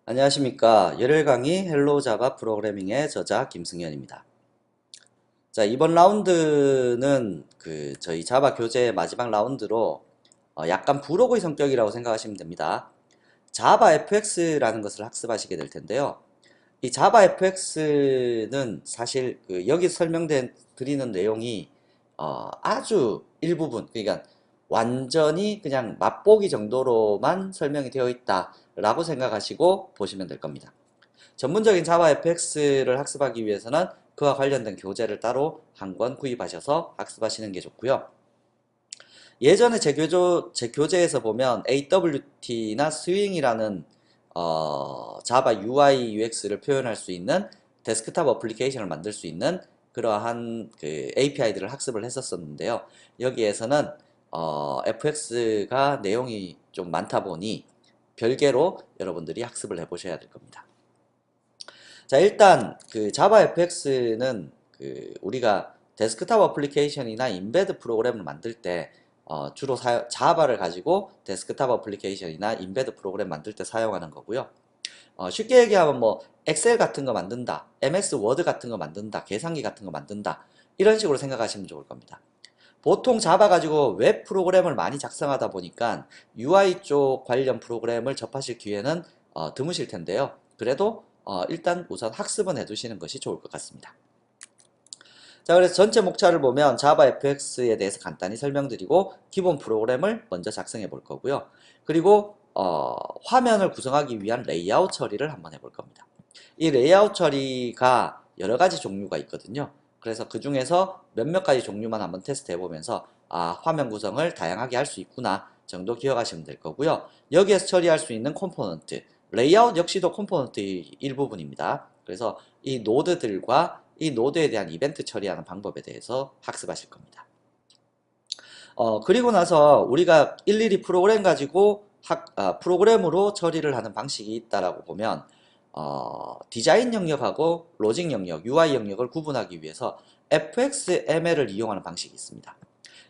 안녕하십니까. 열혈 강의 헬로 자바 프로그래밍의 저자 김승현입니다. 자, 이번 라운드는 저희 자바 교재의 마지막 라운드로 약간 부록의 성격이라고 생각하시면 됩니다. 자바 fx라는 것을 학습하시게 될 텐데요. 이 자바 fx는 사실 여기 설명드리는 내용이 아주 일부분, 그러니까 완전히 그냥 맛보기 정도로만 설명이 되어 있다라고 생각하시고 보시면 될 겁니다. 전문적인 자바 fx를 학습하기 위해서는 그와 관련된 교재를 따로 한 권 구입하셔서 학습하시는 게 좋고요. 예전에 제 교재에서 보면 AWT나 스윙이라는 자바 UI UX를 표현할 수 있는 데스크탑 어플리케이션을 만들 수 있는 그러한 API들을 학습을 했었는데요. 여기에서는 FX가 내용이 좀 많다 보니 별개로 여러분들이 학습을 해보셔야 될 겁니다. 자, 일단 자바 fx는 우리가 데스크탑 어플리케이션이나 인베드 프로그램을 만들 때 주로 자바를 가지고 데스크탑 어플리케이션이나 인베드 프로그램 만들 때 사용하는 거고요. 쉽게 얘기하면 뭐 엑셀 같은 거 만든다, MS 워드 같은 거 만든다, 계산기 같은 거 만든다, 이런 식으로 생각하시면 좋을 겁니다. 보통 자바 가지고 웹 프로그램을 많이 작성하다 보니까 UI 쪽 관련 프로그램을 접하실 기회는 드무실 텐데요. 그래도 일단 우선 학습은 해두시는 것이 좋을 것 같습니다. 자, 그래서 전체 목차를 보면 자바 fx에 대해서 간단히 설명드리고 기본 프로그램을 먼저 작성해 볼 거고요. 그리고 화면을 구성하기 위한 레이아웃 처리를 한번 해볼 겁니다. 이 레이아웃 처리가 여러 가지 종류가 있거든요. 그래서 그 중에서 몇몇 가지 종류만 한번 테스트 해보면서 화면 구성을 다양하게 할 수 있구나 정도 기억하시면 될 거고요. 여기에서 처리할 수 있는 컴포넌트, 레이아웃 역시도 컴포넌트의 일부분입니다. 그래서 이 노드들과 이 노드에 대한 이벤트 처리하는 방법에 대해서 학습하실 겁니다. 그리고 나서 우리가 일일이 프로그램 가지고 프로그램으로 처리를 하는 방식이 있다라고 보면 디자인 영역하고 로직 영역, UI 영역을 구분하기 위해서 fxml을 이용하는 방식이 있습니다.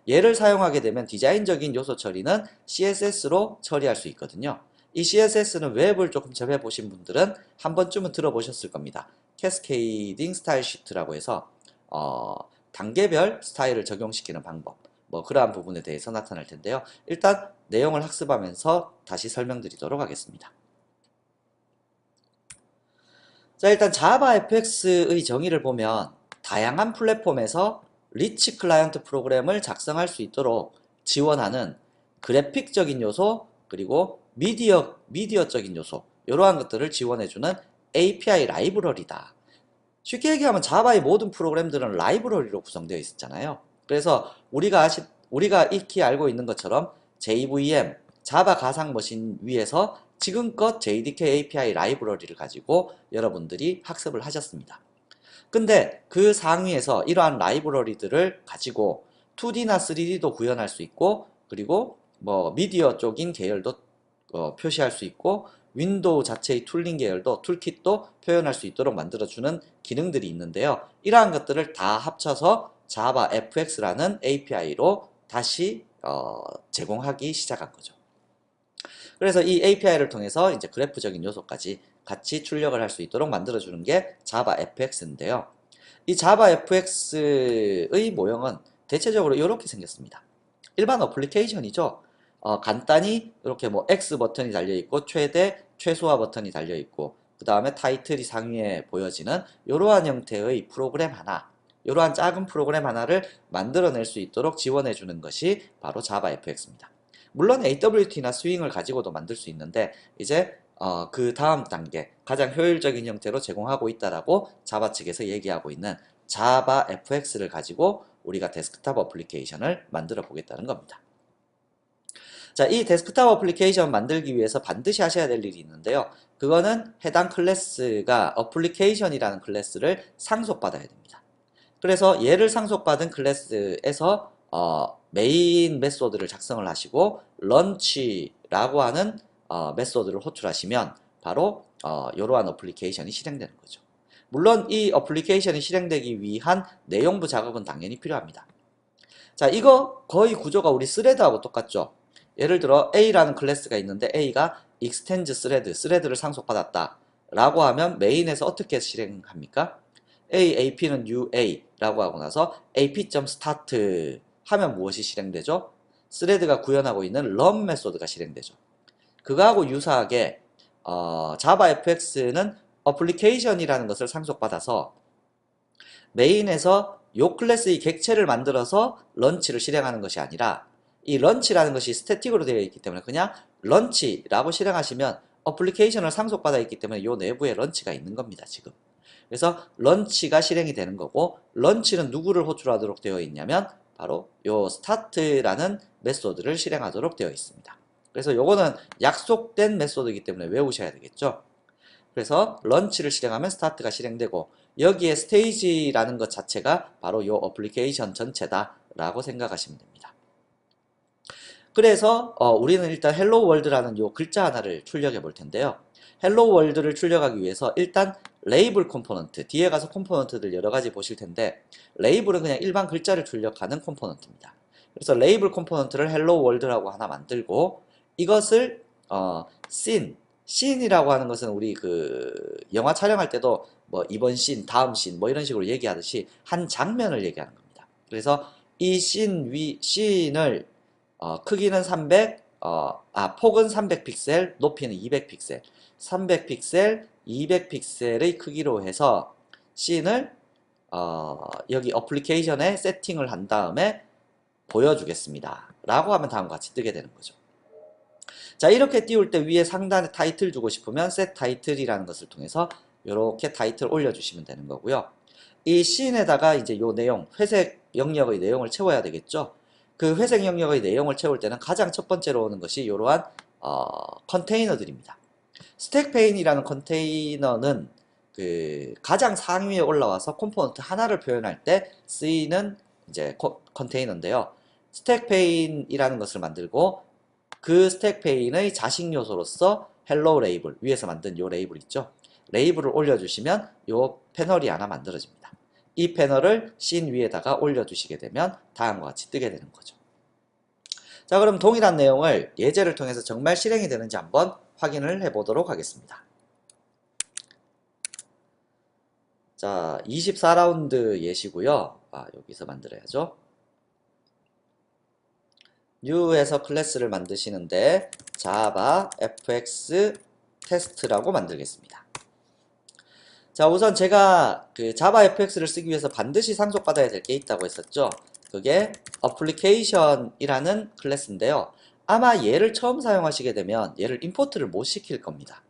얘를 사용하게 되면 디자인적인 요소 처리는 CSS로 처리할 수 있거든요. 이 CSS는 웹을 조금 접해 보신 분들은 한 번쯤은 들어보셨을 겁니다. 캐스케이딩 스타일 시트라고 해서 단계별 스타일을 적용시키는 방법, 뭐 그러한 부분에 대해서 나타날 텐데요. 일단 내용을 학습하면서 다시 설명드리도록 하겠습니다. 자, 일단 자바 fx의 정의를 보면 다양한 플랫폼에서 리치 클라이언트 프로그램을 작성할 수 있도록 지원하는 그래픽적인 요소, 그리고 미디어적인 요소, 이러한 것들을 지원해주는 API 라이브러리다. 쉽게 얘기하면 자바의 모든 프로그램들은 라이브러리로 구성되어 있었잖아요. 그래서 우리가 익히 알고 있는 것처럼 JVM, 자바 가상 머신 위에서 지금껏 JDK API 라이브러리를 가지고 여러분들이 학습을 하셨습니다. 근데 그 상위에서 이러한 라이브러리들을 가지고 2D나 3D도 구현할 수 있고, 그리고 뭐 미디어 쪽인 계열도 표시할 수 있고, 윈도우 자체의 툴링 계열도 툴킷도 표현할 수 있도록 만들어주는 기능들이 있는데요. 이러한 것들을 다 합쳐서 자바 fx라는 API로 다시 제공하기 시작한 거죠. 그래서 이 API를 통해서 이제 그래프적인 요소까지 같이 출력을 할 수 있도록 만들어주는 게 자바 fx인데요. 이 자바 fx의 모형은 대체적으로 이렇게 생겼습니다. 일반 어플리케이션이죠. 간단히 이렇게 뭐 X 버튼이 달려있고 최대, 최소화 버튼이 달려있고 그 다음에 타이틀이 상위에 보여지는 이러한 형태의 프로그램 하나, 이러한 작은 프로그램 하나를 만들어낼 수 있도록 지원해주는 것이 바로 자바 fx입니다. 물론 AWT나 스윙을 가지고도 만들 수 있는데 이제 그 다음 단계 가장 효율적인 형태로 제공하고 있다라고 자바 측에서 얘기하고 있는 자바 fx를 가지고 우리가 데스크탑 어플리케이션을 만들어 보겠다는 겁니다. 자, 이 데스크탑 어플리케이션 만들기 위해서 반드시 하셔야 될 일이 있는데요. 그거는 해당 클래스가 어플리케이션이라는 클래스를 상속받아야 됩니다. 그래서 얘를 상속받은 클래스에서 메인 메소드를 작성을 하시고 런치라고 하는 메소드를 호출하시면 바로 이러한 어플리케이션이 실행되는 거죠. 물론 이 어플리케이션이 실행되기 위한 내용부 작업은 당연히 필요합니다. 자, 이거 거의 구조가 우리 스레드하고 똑같죠. 예를 들어 A라는 클래스가 있는데 A가 extends thread, thread를 상속받았다 라고 하면 메인에서 어떻게 실행합니까? AP는 new A라고 하고 나서 ap.start 하면 무엇이 실행되죠? 스레드가 구현하고 있는 run 메소드가 실행되죠. 그거하고 유사하게 자바 fx는 어플리케이션이라는 것을 상속받아서 메인에서 요 클래스의 객체를 만들어서 런치를 실행하는 것이 아니라 이 런치라는 것이 스태틱으로 되어 있기 때문에 그냥 런치라고 실행하시면 어플리케이션을 상속받아 있기 때문에 요 내부에 런치가 있는 겁니다, 지금. 그래서 런치가 실행이 되는 거고, 런치는 누구를 호출하도록 되어 있냐면 바로 요 start라는 메소드를 실행하도록 되어 있습니다. 그래서 요거는 약속된 메소드이기 때문에 외우셔야 되겠죠. 그래서 런치를 실행하면 스타트가 실행되고, 여기에 스테이지라는 것 자체가 바로 요 어플리케이션 전체다 라고 생각하시면 됩니다. 그래서 우리는 일단 헬로 월드라는 요 글자 하나를 출력해 볼 텐데요. 헬로 월드를 출력하기 위해서 일단 레이블 컴포넌트, 뒤에 가서 컴포넌트들 여러 가지 보실 텐데, 레이블은 그냥 일반 글자를 출력하는 컴포넌트입니다. 그래서 레이블 컴포넌트를 헬로 월드라고 하나 만들고, 이것을 씬이라고 하는 것은 우리 그 영화 촬영할 때도 뭐 이번 씬, 다음 씬 뭐 이런 식으로 얘기하듯이 한 장면을 얘기하는 겁니다. 그래서 이 씬을 크기는 300, 폭은 300픽셀, 높이는 200픽셀, 300픽셀, 200픽셀의 크기로 해서 씬을 여기 어플리케이션에 세팅을 한 다음에 보여주겠습니다 라고 하면 다음과 같이 뜨게 되는 거죠. 자, 이렇게 띄울 때 위에 상단에 타이틀 주고 싶으면 set title이라는 것을 통해서 이렇게 타이틀 올려주시면 되는 거고요. 이 씬에다가 이제 요 내용, 회색 영역의 내용을 채워야 되겠죠. 그 회색 영역의 내용을 채울 때는 가장 첫 번째로 오는 것이 이러한 컨테이너들입니다. 스택페인이라는 컨테이너는 그 가장 상위에 올라와서 컴포넌트 하나를 표현할 때 쓰이는 이제 컨테이너인데요. 스택페인이라는 것을 만들고 그 스택페인의 자식 요소로서 헬로 레이블, 위에서 만든 요 레이블 있죠. 레이블을 올려주시면 요 패널이 하나 만들어집니다. 이 패널을 씬 위에다가 올려주시게 되면 다음과 같이 뜨게 되는 거죠. 자, 그럼 동일한 내용을 예제를 통해서 정말 실행이 되는지 한번 확인을 해보도록 하겠습니다. 자, 24라운드 예시고요. 여기서 만들어야죠. new에서 클래스를 만드시는데 java fx test라고 만들겠습니다. 자, 우선 제가 그 자바 fx를 쓰기 위해서 반드시 상속받아야 될 게 있다고 했었죠. 그게 application이라는 클래스인데요. 아마 얘를 처음 사용하시게 되면 얘를 임포트를 못 시킬 겁니다.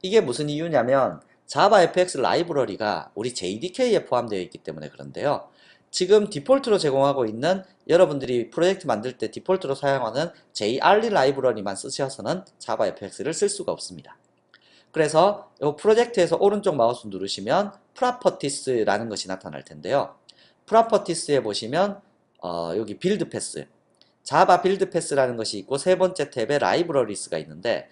이게 무슨 이유냐면 자바 fx 라이브러리가 우리 JDK에 포함되어 있기 때문에 그런데요. 지금 디폴트로 제공하고 있는 여러분들이 프로젝트 만들 때 디폴트로 사용하는 JRE 라이브러리만 쓰셔서는 자바 fx를 쓸 수가 없습니다. 그래서 이 프로젝트에서 오른쪽 마우스 누르시면 Properties라는 것이 나타날 텐데요. Properties에 보시면 여기 빌드 패스, 자바 빌드 패스라는 것이 있고 세 번째 탭에 라이브러리스가 있는데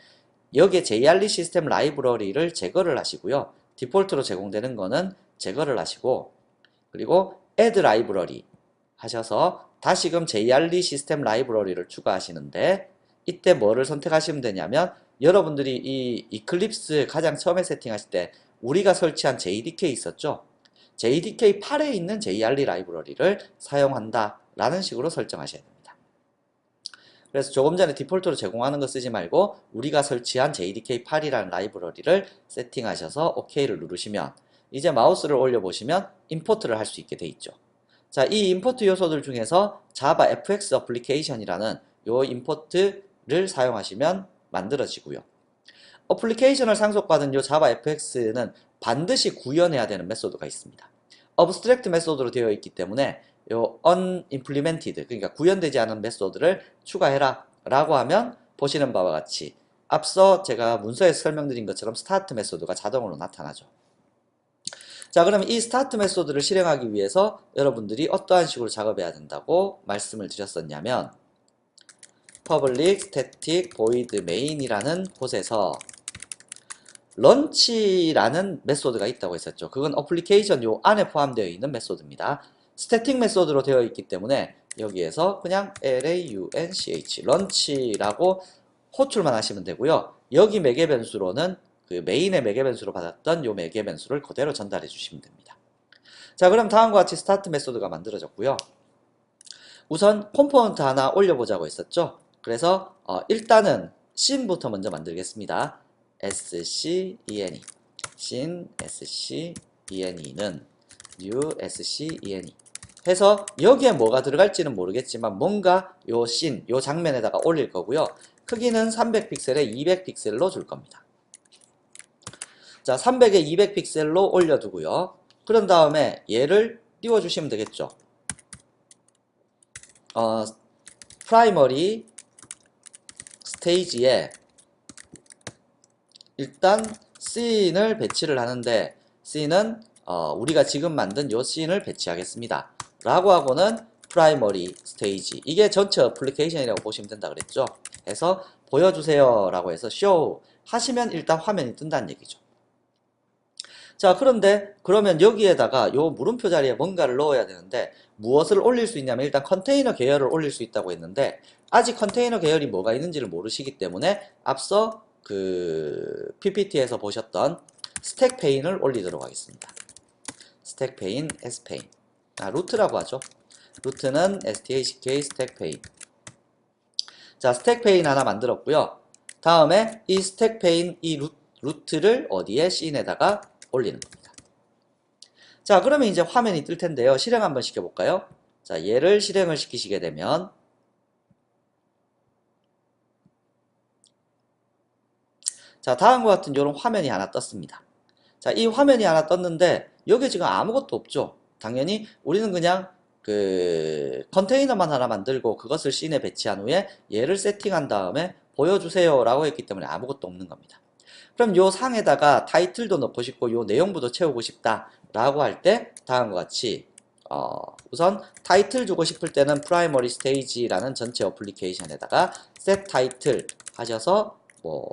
여기에 JRE 시스템 라이브러리를 제거를 하시고요. 디폴트로 제공되는 거는 제거를 하시고 그리고 add library 하셔서 다시금 JRE 시스템 라이브러리를 추가하시는데 이때 뭐를 선택하시면 되냐면 여러분들이 이 이클립스 가장 처음에 세팅하실 때 우리가 설치한 JDK 있었죠? JDK 8에 있는 JRE 라이브러리를 사용한다 라는 식으로 설정하셔야 됩니다. 그래서 조금 전에 디폴트로 제공하는 거 쓰지 말고 우리가 설치한 JDK 8이라는 라이브러리를 세팅하셔서 OK를 누르시면 이제 마우스를 올려보시면 임포트를 할 수 있게 돼 있죠. 자, 이 임포트 요소들 중에서 Java FX 어플리케이션이라는 요 임포트를 사용하시면 만들어지고요. 어플리케이션을 상속받은 요 자바 fx는 반드시 구현해야 되는 메소드가 있습니다. abstract 메소드로 되어 있기 때문에 요 unimplemented, 그러니까 구현되지 않은 메소드를 추가해라 라고 하면 보시는 바와 같이 앞서 제가 문서에서 설명드린 것처럼 start 메소드가 자동으로 나타나죠. 자, 그럼 이 start 메소드를 실행하기 위해서 여러분들이 어떠한 식으로 작업해야 된다고 말씀을 드렸었냐면 public static void main이라는 곳에서 런치라는 메소드가 있다고 했었죠. 그건 어플리케이션 요 안에 포함되어 있는 메소드입니다. 스태틱 메소드로 되어 있기 때문에 여기에서 그냥 launch, 런치라고 호출만 하시면 되고요. 여기 매개 변수로는 그 메인의 매개 변수로 받았던 요 매개 변수를 그대로 전달해 주시면 됩니다. 자, 그럼 다음과 같이 스타트 메소드가 만들어졌고요. 우선 컴포넌트 하나 올려보자고 했었죠. 그래서 일단은 씬부터 먼저 만들겠습니다. scene, scene, scene는 new scene 해서 여기에 뭐가 들어갈지는 모르겠지만 뭔가 요 씬, 요 장면에다가 올릴 거고요. 크기는 300픽셀에 200픽셀로 줄 겁니다. 자, 300에 200픽셀로 올려두고요. 그런 다음에 얘를 띄워주시면 되겠죠. 프라이머리 스테이지에 일단 씬을 배치를 하는데 씬은 우리가 지금 만든 요 씬을 배치하겠습니다. 라고 하고는 프라이머리 스테이지, 이게 전체 어플리케이션이라고 보시면 된다 그랬죠. 해서 보여주세요 라고 해서 쇼 하시면 일단 화면이 뜬다는 얘기죠. 자, 그런데 그러면 여기에다가 요 물음표 자리에 뭔가를 넣어야 되는데 무엇을 올릴 수 있냐면 일단 컨테이너 계열을 올릴 수 있다고 했는데 아직 컨테이너 계열이 뭐가 있는지를 모르시기 때문에 앞서 그 PPT에서 보셨던 스택 페인을 올리도록 하겠습니다. 스택 페인, s페인. 루트라고 하죠. 루트는 stack 스택 페인. 자, 스택 페인 하나 만들었고요. 다음에 이 스택 페인 이 루트를 어디에 씬에다가 올리는 겁니다. 자, 그러면 이제 화면이 뜰 텐데요. 실행 한번 시켜볼까요? 자, 얘를 실행을 시키시게 되면 자, 다음과 같은 이런 화면이 하나 떴습니다. 자, 이 화면이 하나 떴는데 여기 지금 아무것도 없죠. 당연히 우리는 그냥 그 컨테이너만 하나 만들고 그것을 씬에 배치한 후에 얘를 세팅한 다음에 보여주세요 라고 했기 때문에 아무것도 없는 겁니다. 그럼 요 상에다가 타이틀도 넣고 싶고 요 내용부도 채우고 싶다 라고 할 때 다음과 같이 우선 타이틀 주고 싶을 때는 프라이머리 스테이지라는 전체 어플리케이션에다가 set 타이틀 하셔서 뭐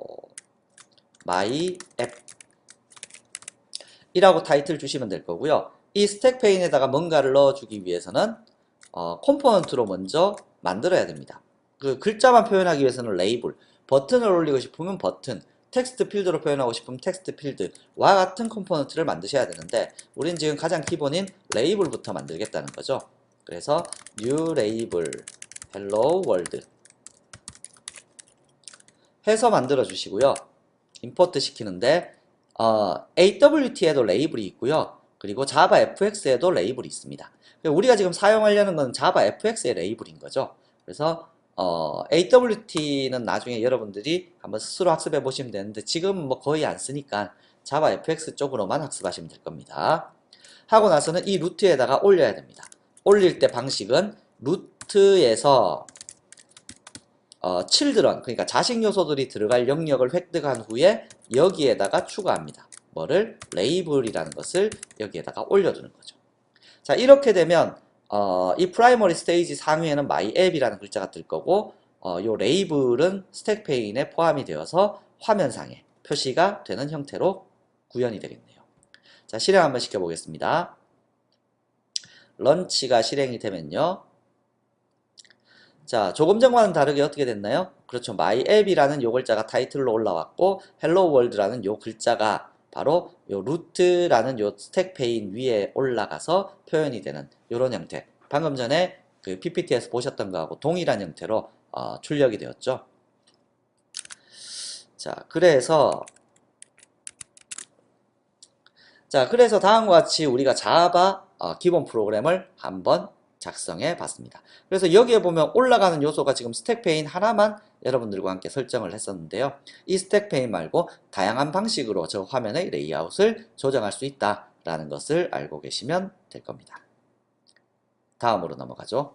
my app 이라고 타이틀 주시면 될 거고요. 이 스택 페인에다가 뭔가를 넣어주기 위해서는 컴포넌트로 먼저 만들어야 됩니다. 그 글자만 표현하기 위해서는 레이블, 버튼을 올리고 싶으면 버튼, 텍스트 필드로 표현하고 싶으면 텍스트 필드와 같은 컴포넌트를 만드셔야 되는데 우린 지금 가장 기본인 레이블부터 만들겠다는 거죠. 그래서 new label hello world 해서 만들어 주시고요. 임포트 시키는데 AWT에도 레이블이 있고요. 그리고 자바 FX에도 레이블이 있습니다. 우리가 지금 사용하려는 건 자바 FX의 레이블인 거죠. 그래서 AWT는 나중에 여러분들이 한번 스스로 학습해 보시면 되는데 지금 뭐 거의 안 쓰니까 자바 FX 쪽으로만 학습하시면 될 겁니다. 하고 나서는 이 루트에다가 올려야 됩니다. 올릴 때 방식은 루트에서 children, 그러니까 자식 요소들이 들어갈 영역을 획득한 후에 여기에다가 추가합니다. 뭐를? 레이블이라는 것을 여기에다가 올려주는 거죠. 자, 이렇게 되면 이 프라이머리 스테이지 상위에는 my app이라는 글자가 뜰 거고 요 레이블은 스택 페인에 포함이 되어서 화면상에 표시가 되는 형태로 구현이 되겠네요. 자, 실행 한번 시켜보겠습니다. 런치가 실행이 되면요. 자, 조금 전과는 다르게 어떻게 됐나요? 그렇죠. my app이라는 요 글자가 타이틀로 올라왔고 hello world라는 요 글자가 바로 요 루트라는 요 스택 페인 위에 올라가서 표현이 되는 요런 형태. 방금 전에 그 PPT에서 보셨던 거하고 동일한 형태로 출력이 되었죠. 자, 그래서 다음과 같이 우리가 자바 기본 프로그램을 한번 작성해 봤습니다. 그래서 여기에 보면 올라가는 요소가 지금 스택 페인 하나만 여러분들과 함께 설정을 했었는데요. 이 스택 페인 말고 다양한 방식으로 저 화면의 레이아웃을 조정할 수 있다라는 것을 알고 계시면 될 겁니다. 다음으로 넘어가죠.